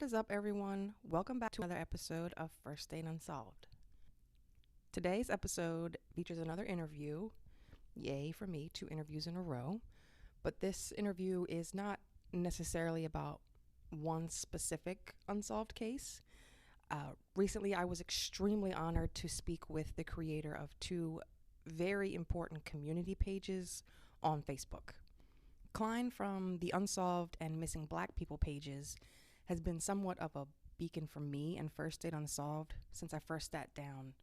What is up, everyone? Welcome back to another episode of First Date Unsolved. Today's episode features another interview. Yay for me, 2 interviews in a row. But this interview is not necessarily about one specific unsolved case. Recently, I was extremely honored to speak with the creator of 2 very important community pages on Facebook. Kline from the Unsolved and Missing Black People pages has been somewhat of a beacon for me and First Date Unsolved since I first sat down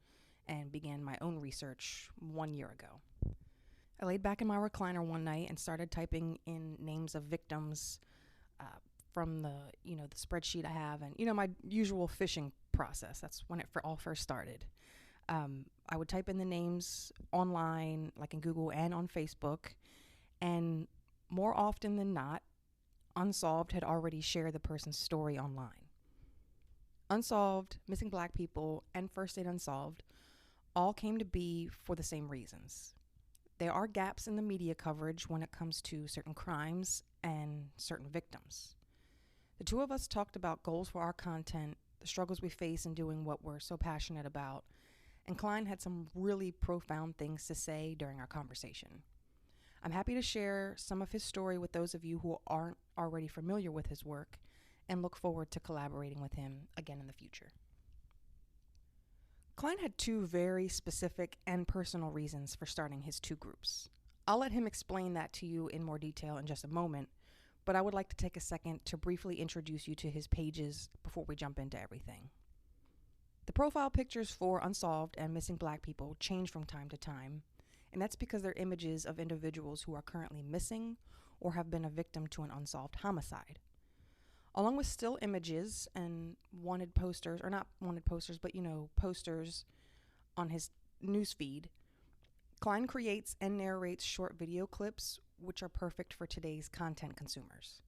and began my own research 1 year ago. I laid back in my recliner one night and started typing in names of victims from the spreadsheet I have, and my usual fishing process. That's when it all first started. I would type in the names online, like in Google and on Facebook, and more often than not, Unsolved had already shared the person's story online. Unsolved, Missing Black People, and First Date Unsolved all came to be for the same reasons. There are gaps in the media coverage when it comes to certain crimes and certain victims. The 2 of us talked about goals for our content, the struggles we face in doing what we're so passionate about, and Kline had some really profound things to say during our conversation. I'm happy to share some of his story with those of you who aren't already familiar with his work and look forward to collaborating with him again in the future. Kline had 2 very specific and personal reasons for starting his 2 groups. I'll let him explain that to you in more detail in just a moment, but I would like to take a second to briefly introduce you to his pages before we jump into everything. The profile pictures for Unsolved and Missing Black People change from time to time, and that's because they're images of individuals who are currently missing or have been a victim to an unsolved homicide. Along with still images and wanted posters, or not wanted posters, but posters on his newsfeed, Kline creates and narrates short video clips which are perfect for today's content consumers.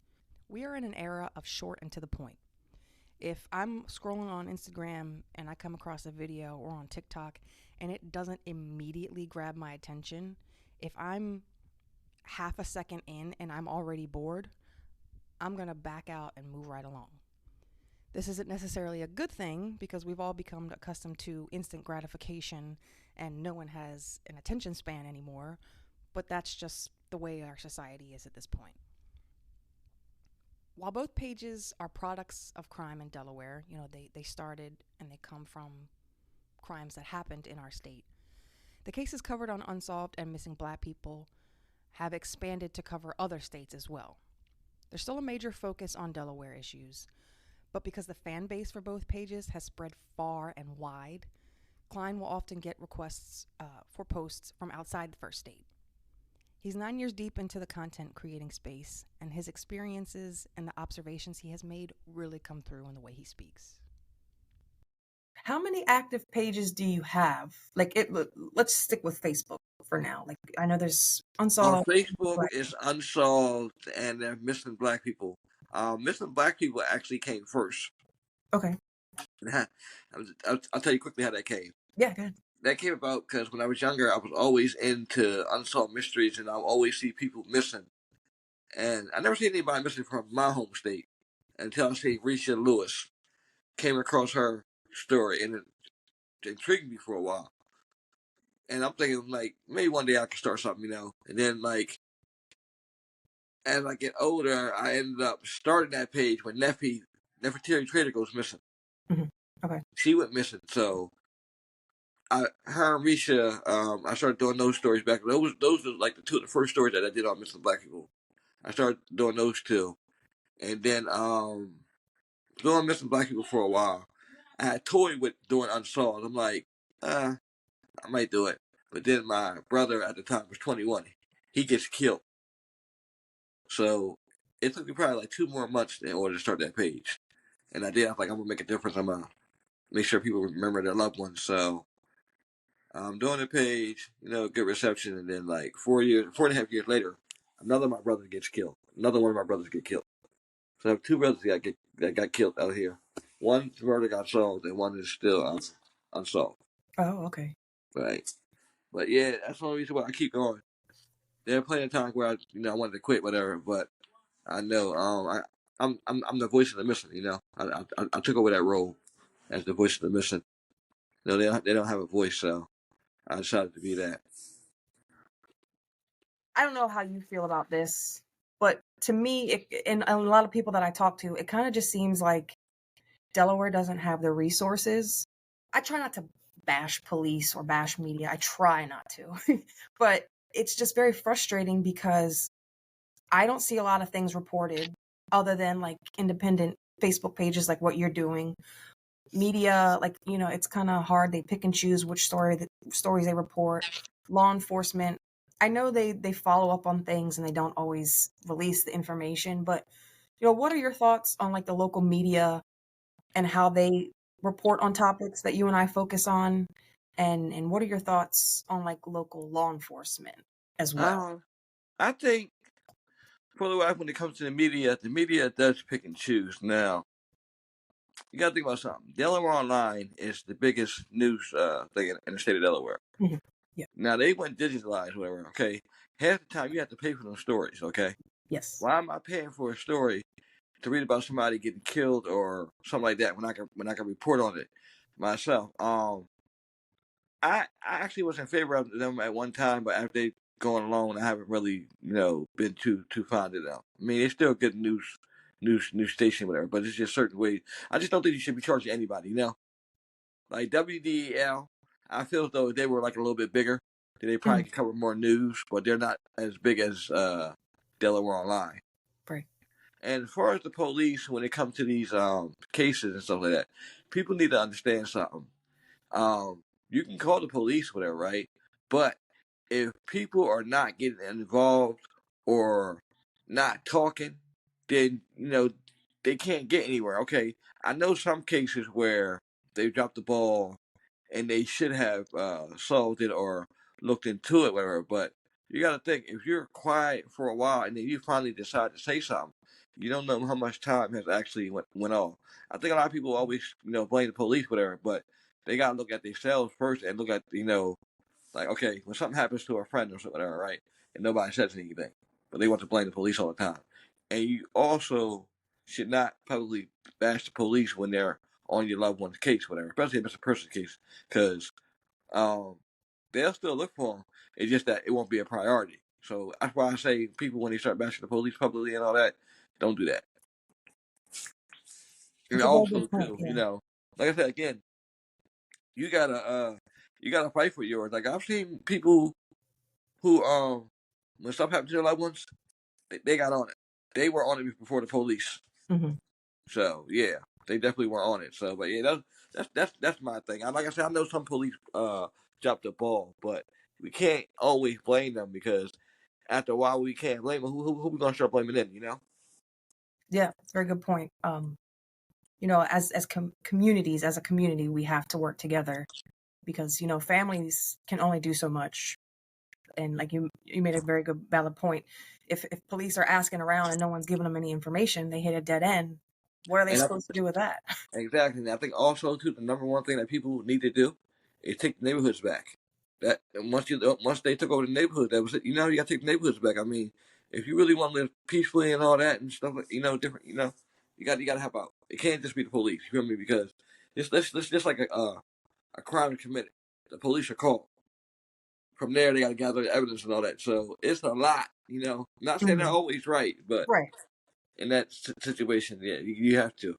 We are in an era of short and to the point. If I'm scrolling on Instagram and I come across a video or on TikTok and it doesn't immediately grab my attention, if I'm half a second in and I'm already bored, I'm going to back out and move right along. This isn't necessarily a good thing because we've all become accustomed to instant gratification and no one has an attention span anymore, but that's just the way our society is at this point. While both pages are products of crime in Delaware, they started and they come from crimes that happened in our state. The cases covered on Unsolved and Missing Black People have expanded to cover other states as well. There's still a major focus on Delaware issues, but because the fan base for both pages has spread far and wide, Kline will often get requests for posts from outside the first state. He's 9 years deep into the content creating space, and his experiences and the observations he has made really come through in the way he speaks. How many active pages do you have? Let's stick with Facebook for now. I know there's Unsolved. On Facebook, it's Unsolved and they're Missing Black People. Missing Black People actually came first. Okay. I'll tell you quickly how that came. Yeah, good. That came about because when I was younger, I was always into unsolved mysteries, and I always see people missing. And I never seen anybody missing from my home state until I see Risha Lewis. Came across her story, and it intrigued me for a while. And I'm thinking, maybe one day I can start something, And then, as I get older, I ended up starting that page when Nefertiti Trader goes missing. Mm-hmm. Okay. She went missing, so her and Risha, I started doing those stories back. Those were like the 2 of the first stories that I did on Missing Black People. I started doing those 2, and then doing Missing Black People for a while. I had toyed with doing Unsolved. I'm like, I might do it. But then my brother at the time was 21. He gets killed. So it took me probably 2 more months in order to start that page. And I did. I was like, I'm going to make a difference. I'm going to make sure people remember their loved ones. So I'm doing the page, good reception. And then 4.5 years later, another of my brothers gets killed. Another one of my brothers get killed. So I have 2 brothers that got killed out here. One murder got solved and one is still unsolved. Oh, okay. Right. But yeah, that's the only reason why I keep going. There are plenty of times where I wanted to quit, whatever, but I know I'm the voice of the missing. I took over that role as the voice of the missing. They don't have a voice, so I decided to be that. I don't know how you feel about this, but to me, and a lot of people that I talk to, it kind of just seems like Delaware doesn't have the resources. I try not to bash police or bash media. I try not to. But it's just very frustrating because I don't see a lot of things reported other than like independent Facebook pages like what you're doing. Media, like, it's kind of hard. They pick and choose which stories they report. Law enforcement, I know they follow up on things and they don't always release the information, but what are your thoughts on like the local media and how they report on topics that you and I focus on? And what are your thoughts on like local law enforcement as well? I think for the life when it comes to the media does pick and choose. Now, you got to think about something. Delaware Online is the biggest news thing in the state of Delaware. Mhm. Yeah. Now, they went digitalized, whatever, okay? Half the time, you have to pay for those stories, okay? Yes. Why am I paying for a story to read about somebody getting killed or something like that when I can report on it myself? I actually was in favor of them at one time, but after they've gone along, I haven't really, been too fond of them. I mean, it's still a good news station, whatever, but it's just certain ways. I just don't think you should be charging anybody. Like WDEL, I feel as though if they were like a little bit bigger, then they probably Mhm. could cover more news, but they're not as big as Delaware Online. Right. And as far as the police, when it comes to these cases and stuff like that, people need to understand something. You can call the police, whatever, right? But if people are not getting involved or not talking, then they can't get anywhere. Okay, I know some cases where they dropped the ball and they should have solved it or looked into it, whatever. But you got to think, if you're quiet for a while and then you finally decide to say something, you don't know how much time has actually went off. I think a lot of people always blame the police, whatever, but they got to look at themselves first and look at like, okay, when something happens to a friend or something, whatever, right, and nobody says anything, but they want to blame the police all the time, and you also should not publicly bash the police when they're on your loved one's case, whatever, especially if it's a person's case, because um, they'll still look for them. It's just that it won't be a priority. So that's why I say people, when they start bashing the police publicly and all that, don't do that. And It's a very also good point. too, Yeah. like I said again, you gotta you gotta fight for yours. Like I've seen people who when stuff happened to their loved ones, they got on it. They were on it before the police. Hmm. So yeah, they definitely were on it. So, but yeah, that's my thing. Like I said, I know some police dropped the ball, but we can't always blame them because after a while we can't blame them. Who we gonna start blaming them? Yeah, very good point. As communities, as a community, we have to work together because families can only do so much. And like you made a very good valid point. If police are asking around and no one's giving them any information, they hit a dead end. What are they And supposed to do with that? exactly. And I think also too the number one thing that people need to do is take the neighborhoods back. That and once they took over the neighborhood, that was it. You got to take the neighborhoods back. I mean, if you really want to live peacefully and all that and stuff, different. You got to help out. It can't just be the police. You feel me? Because it's just like a crime committed. The police are called. From there, they got to gather the evidence and all that. So it's a lot. Not saying they're Mhm. always right, but Right. in that situation, yeah, you have to.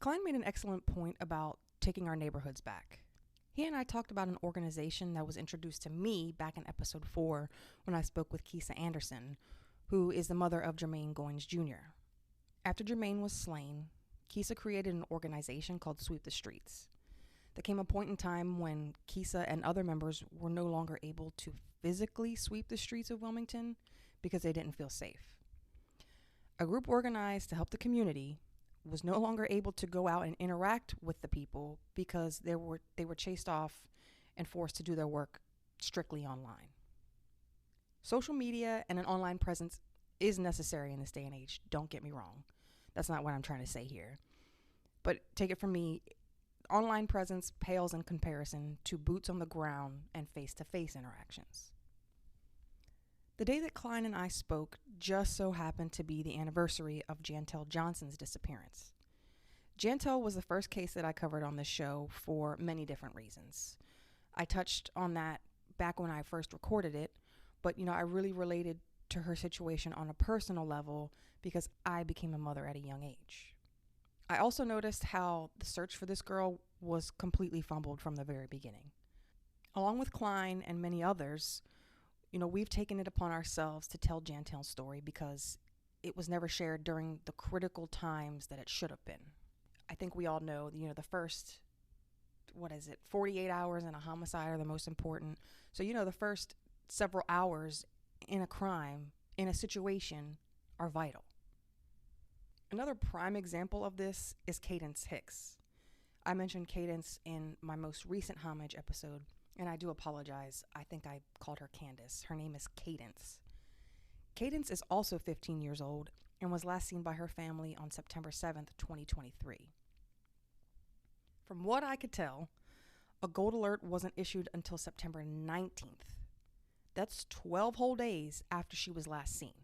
Kline made an excellent point about taking our neighborhoods back. He and I talked about an organization that was introduced to me back in episode 4 when I spoke with Kisa Anderson, who is the mother of Jermaine Goins Jr. After Jermaine was slain, Kisa created an organization called Sweep the Streets. There came a point in time when Kisa and other members were no longer able to physically sweep the streets of Wilmington because they didn't feel safe. A group organized to help the community was no longer able to go out and interact with the people because they were chased off and forced to do their work strictly online. Social media and an online presence is necessary in this day and age. Don't get me wrong. That's not what I'm trying to say here. But take it from me, online presence pales in comparison to boots on the ground and face-to-face interactions. The day that Kline and I spoke just so happened to be the anniversary of Jantel Johnson's disappearance. Jantel was the first case that I covered on this show for many different reasons. I touched on that back when I first recorded it, but I really related to her situation on a personal level because I became a mother at a young age. I also noticed how the search for this girl was completely fumbled from the very beginning. Along with Kline and many others, we've taken it upon ourselves to tell Jantel's story because it was never shared during the critical times that it should have been. I think we all know, the first, 48 hours in a homicide are the most important. So, the first several hours in a crime, in a situation, are vital. Another prime example of this is Cadence Hicks. I mentioned Cadence in my most recent homage episode, and I do apologize. I think I called her Candace. Her name is Cadence. Cadence is also 15 years old and was last seen by her family on September 7th, 2023. From what I could tell, a gold alert wasn't issued until September 19th. That's 12 whole days after she was last seen.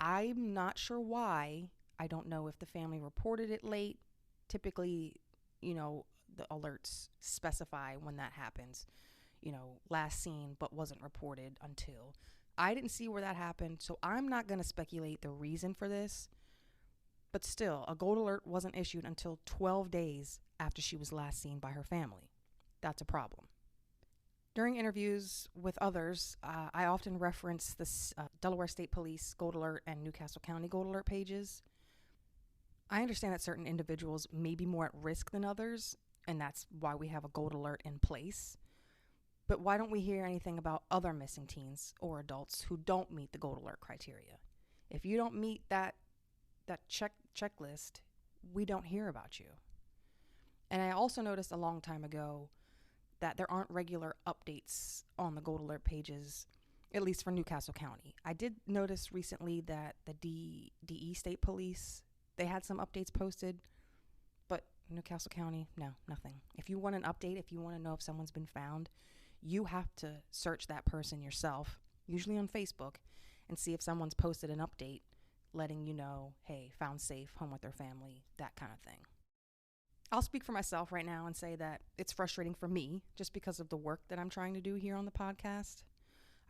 I'm not sure why. I don't know if the family reported it late. Typically, the alerts specify when that happens. Last seen but wasn't reported until. I didn't see where that happened, so I'm not going to speculate the reason for this. But still, a gold alert wasn't issued until 12 days after she was last seen by her family. That's a problem. During interviews with others, I often reference the Delaware State Police Gold Alert and Newcastle County Gold Alert pages. I understand that certain individuals may be more at risk than others, and that's why we have a gold alert in place. But why don't we hear anything about other missing teens or adults who don't meet the gold alert criteria? If you don't meet that checklist, we don't hear about you. And I also noticed a long time ago that there aren't regular updates on the gold alert pages, at least for Newcastle County. I did notice recently that the DE State Police, they had some updates posted, but Newcastle County, no, nothing. If you want an update, if you want to know if someone's been found, you have to search that person yourself, usually on Facebook, and see if someone's posted an update letting you know, hey, found safe, home with their family, that kind of thing. I'll speak for myself right now and say that it's frustrating for me just because of the work that I'm trying to do here on the podcast.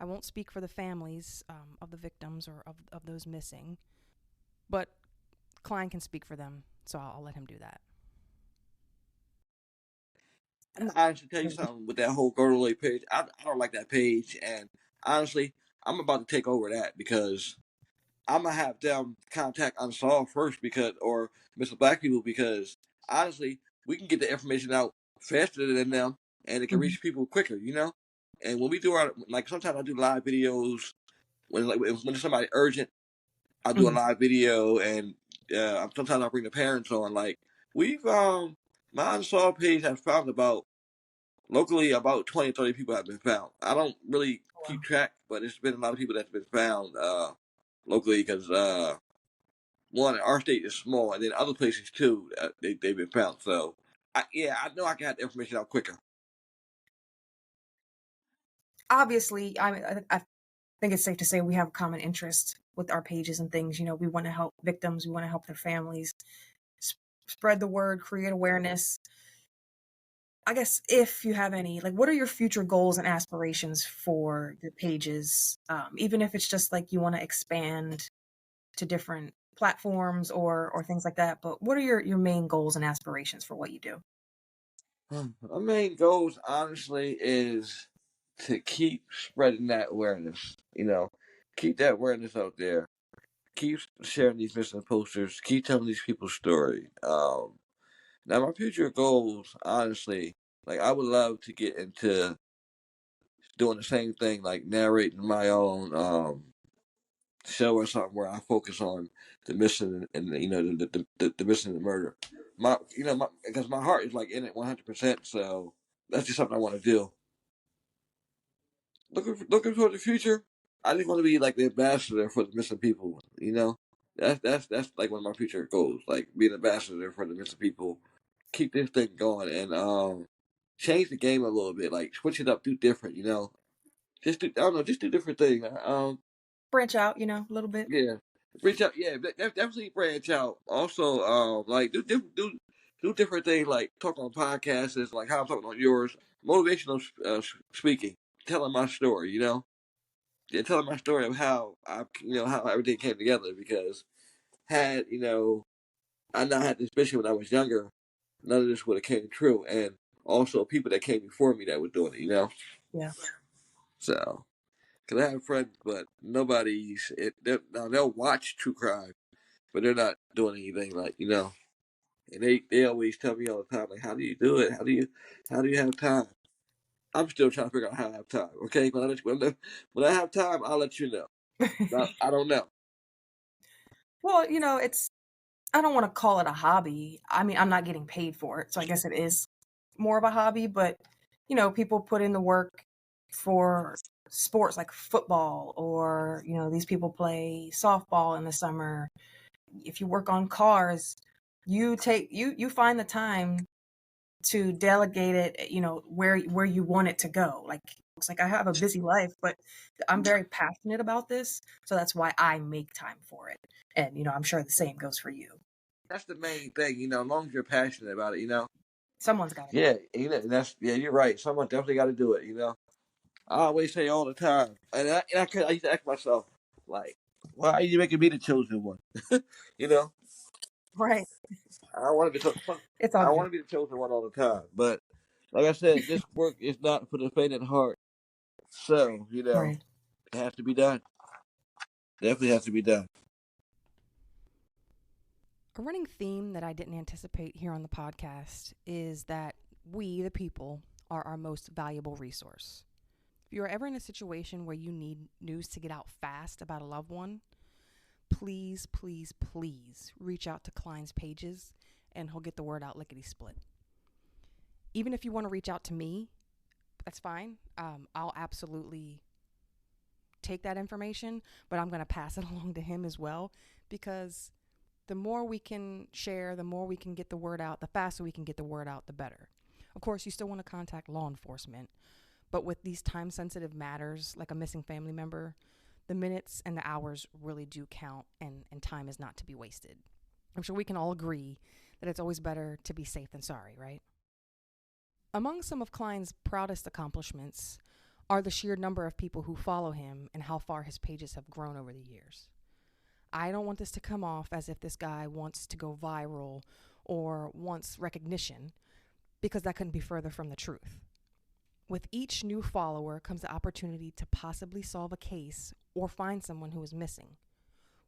I won't speak for the families of the victims or of those missing, but Kline can speak for them, so I'll let him do that. I should tell you something with that whole Gold Alert page. I don't like that page, and honestly, I'm about to take over that because I'm gonna have them contact Unsolved first or Mr. Black People because honestly, we can get the information out faster than them, and it can reach people quicker. And when we do sometimes I do live videos when it's somebody urgent. I'll do a live video, and sometimes I'll bring the parents on. We've my Unsolved page has found locally about 20 or 30 people have been found. I don't really keep track, but it's been a lot of people that's been found locally because one, our state is small, and then other places too, they've been found. So I know I can have the information out quicker. Obviously, I think it's safe to say we have a common interest with our pages and things. We want to help victims, we want to help their families, spread the word, create awareness. I guess if you have any, what are your future goals and aspirations for the pages? Even if it's just you want to expand to different platforms or things like that. But what are your main goals and aspirations for what you do? My main goals, honestly, is to keep spreading that awareness. Keep that awareness out there. Keep sharing these missing posters. Keep telling these people's story. Now, my future goals, honestly, I would love to get into doing the same thing, narrating my own show or something where I focus on the missing and the missing and the murder. Because my heart is in it 100%. So that's just something I want to do. Looking toward the future, I just want to be the ambassador for the missing people. That's one of my future goals. Be an ambassador for the missing people. Keep this thing going and change the game a little bit. Switch it up, do different. Just do different things. branch out, a little bit. Yeah, reach out. Yeah, definitely branch out. Also, like do different things, like talk on podcasts, is like how I'm talking on yours. Motivational speaking, telling my story. Yeah, telling my story of how how everything came together. Because had I not had this mission when I was younger, none of this would have came true. And also people that came before me that were doing it. Yeah. So, cause I have friends, but nobody's. Now they'll watch true crime, but they're not doing anything like. And they always tell me all the time, like, how do you do it? How do you have time? I'm still trying to figure out how I have time. Okay, when I have time, I'll let you know. I don't know. Well, I don't want to call it a hobby. I mean, I'm not getting paid for it, so I guess it is more of a hobby, but people put in the work for sports like football, or these people play softball in the summer. If you work on cars, you find the time to delegate it, where you want it to go. Like, it's like I have a busy life, but I'm very passionate about this, so that's why I make time for it. And I'm sure the same goes for you. That's the main thing. As long as you're passionate about it. Someone's got to do Yeah, you're right. Someone definitely got to do it. I always say all the time, I used to ask myself, like, why are you making me the chosen one? you know, it. Right. I want to be It's all I want good. to be the chosen one all the time, but like I said, this work is not for the faint of heart. So Right. it has to be done. Definitely has to be done. A running theme that I didn't anticipate here on the podcast is that we, the people, are our most valuable resource. If you are ever in a situation where you need news to get out fast about a loved one, please, please, please reach out to Kline's pages and he'll get the word out lickety split. Even if you want to reach out to me, that's fine. I'll absolutely take that information, but I'm going to pass it along to him as well, because the more we can share, the more we can get the word out, the faster we can get the word out, the better. Of course, you still want to contact law enforcement, but with these time-sensitive matters, like a missing family member, the minutes and the hours really do count, and time is not to be wasted. I'm sure we can all agree that it's always better to be safe than sorry, right? Among some of Kline's proudest accomplishments are the sheer number of people who follow him and how far his pages have grown over the years. I don't want this to come off as if this guy wants to go viral or wants recognition, because that couldn't be further from the truth. With each new follower comes the opportunity to possibly solve a case or find someone who is missing.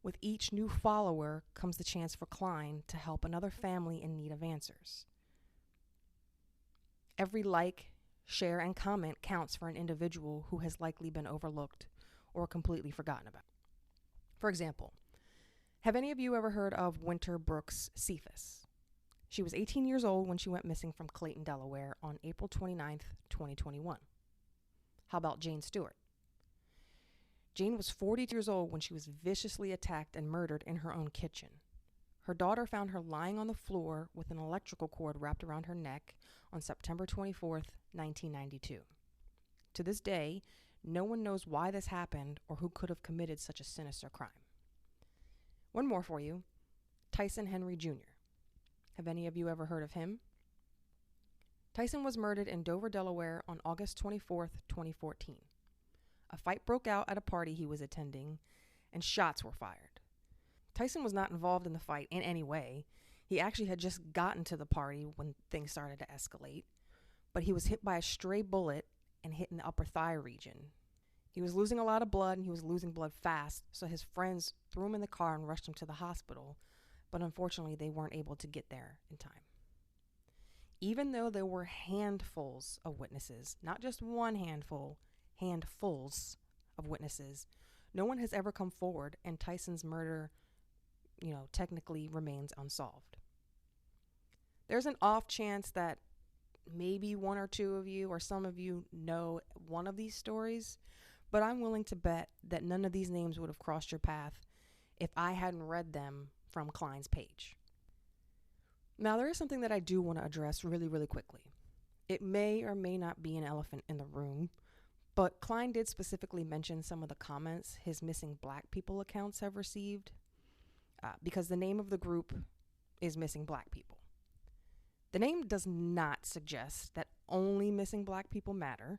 With each new follower comes the chance for Kline to help another family in need of answers. Every like, share, and comment counts for an individual who has likely been overlooked or completely forgotten about. For example, have any of you ever heard of Winter Brooks Cephas? She was 18 years old when she went missing from Clayton, Delaware on April 29th, 2021. How about Jane Stewart? Jane was 42 years old when she was viciously attacked and murdered in her own kitchen. Her daughter found her lying on the floor with an electrical cord wrapped around her neck on September 24th, 1992. To this day, no one knows why this happened or who could have committed such a sinister crime. One more for you, Tyson Henry Jr. Have any of you ever heard of him? Tyson was murdered in Dover, Delaware on August 24th, 2014. A fight broke out at a party he was attending, and shots were fired. Tyson was not involved in the fight in any way. He actually had just gotten to the party when things started to escalate, but he was hit by a stray bullet and hit in the upper thigh region. He was losing a lot of blood, and he was losing blood fast, so his friends threw him in the car and rushed him to the hospital, but unfortunately they weren't able to get there in time. Even though there were handfuls of witnesses, not just one handful, handfuls of witnesses, no one has ever come forward, and Tyson's murder, technically remains unsolved. There's an off chance that maybe one or two of you or some of you know one of these stories, but I'm willing to bet that none of these names would have crossed your path if I hadn't read them from Kline's page. Now, there is something that I do want to address really, really quickly. It may or may not be an elephant in the room, But Kline did specifically mention some of the comments his missing black people accounts have received, because the name of the group is Missing Black People. The name does not suggest that only missing black people matter,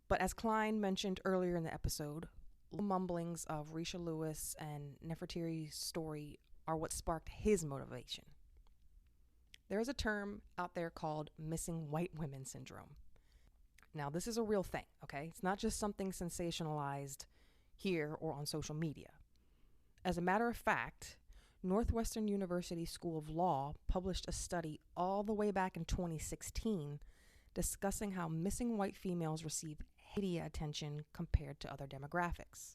but as Kline mentioned earlier in the episode, mumblings of Risha Lewis and Nefertiti's story are what sparked his motivation. There is a term out there called missing white women syndrome. Now, this is a real thing, okay? It's not just something sensationalized here or on social media. As a matter of fact, Northwestern University School of Law published a study all the way back in 2016 discussing how missing white females receive media attention compared to other demographics.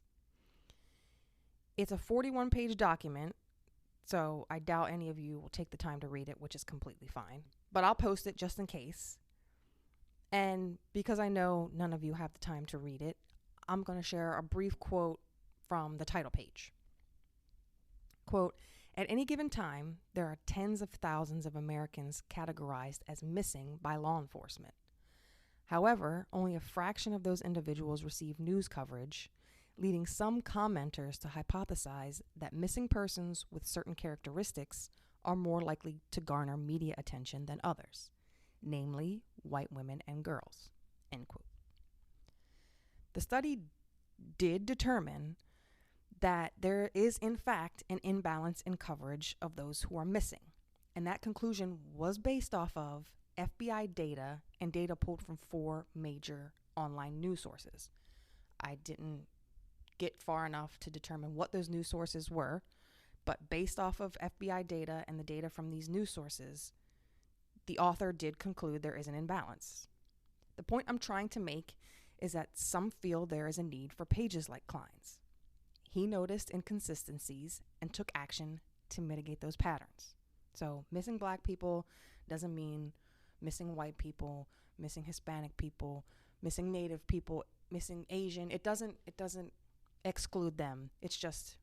It's a 41-page document, so I doubt any of you will take the time to read it, which is completely fine. But I'll post it just in case. And because I know none of you have the time to read it, I'm going to share a brief quote from the title page. Quote, "At any given time, there are tens of thousands of Americans categorized as missing by law enforcement. However, only a fraction of those individuals receive news coverage, leading some commenters to hypothesize that missing persons with certain characteristics are more likely to garner media attention than others, namely white women and girls." End quote. The study did determine that there is, in fact, an imbalance in coverage of those who are missing. And that conclusion was based off of FBI data and data pulled from 4 major online news sources. I didn't get far enough to determine what those news sources were, but based off of FBI data and the data from these news sources, the author did conclude there is an imbalance. The point I'm trying to make is that some feel there is a need for pages like Kline's. He noticed inconsistencies and took action to mitigate those patterns. So missing black people doesn't mean missing white people, missing Hispanic people, missing Native people, missing Asian. It doesn't exclude them. It's just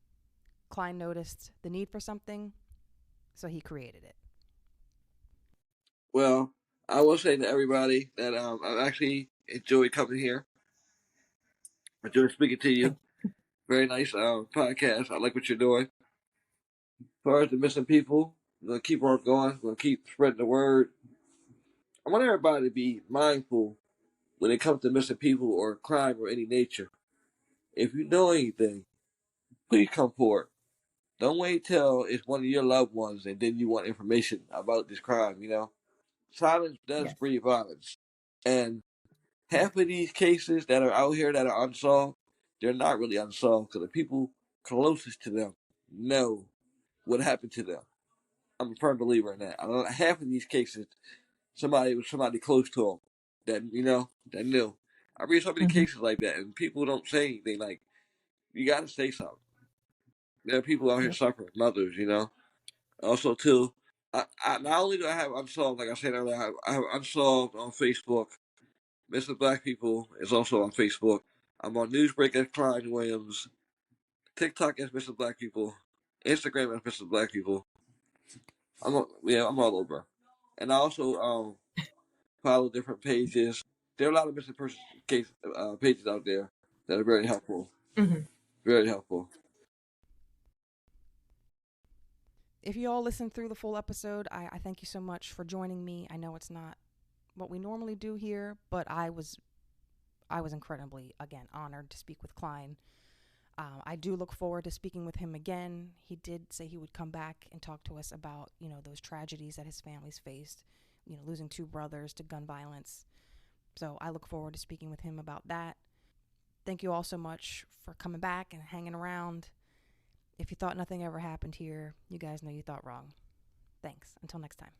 Kline noticed the need for something, so he created it. Well, I will say to everybody that I actually enjoyed coming here. I enjoyed speaking to you. Very nice podcast. I like what you're doing. As far as the missing people, we're going to keep on going. We're going to keep spreading the word. I want everybody to be mindful when it comes to missing people or crime or any nature. If you know anything, please come forward. Don't wait till it's one of your loved ones and then you want information about this crime, you know? Silence does Yes. breed violence. And half of these cases that are out here that are unsolved, they're not really unsolved because the people closest to them know what happened to them. I'm a firm believer in that. I know half of these cases, somebody close to them that knew. I read so many cases like that, and people don't say anything. Like, you got to say something. There are people out here suffering, mothers, you know. Also, too, I not only do I have unsolved, like I said earlier, I have unsolved on Facebook. Missing Black People is also on Facebook. I'm on Newsbreak as Kline Williams, TikTok as Missing Black People, Instagram as Missing Black People. I'm all over, and I also follow different pages. There are a lot of missing person pages out there that are very helpful. Mm-hmm. Very helpful. If you all listened through the full episode, I thank you so much for joining me. I know it's not what we normally do here, but I was incredibly, again, honored to speak with Kline. I do look forward to speaking with him again. He did say he would come back and talk to us about, those tragedies that his family's faced, losing 2 brothers to gun violence. So I look forward to speaking with him about that. Thank you all so much for coming back and hanging around. If you thought nothing ever happened here, you guys know you thought wrong. Thanks. Until next time.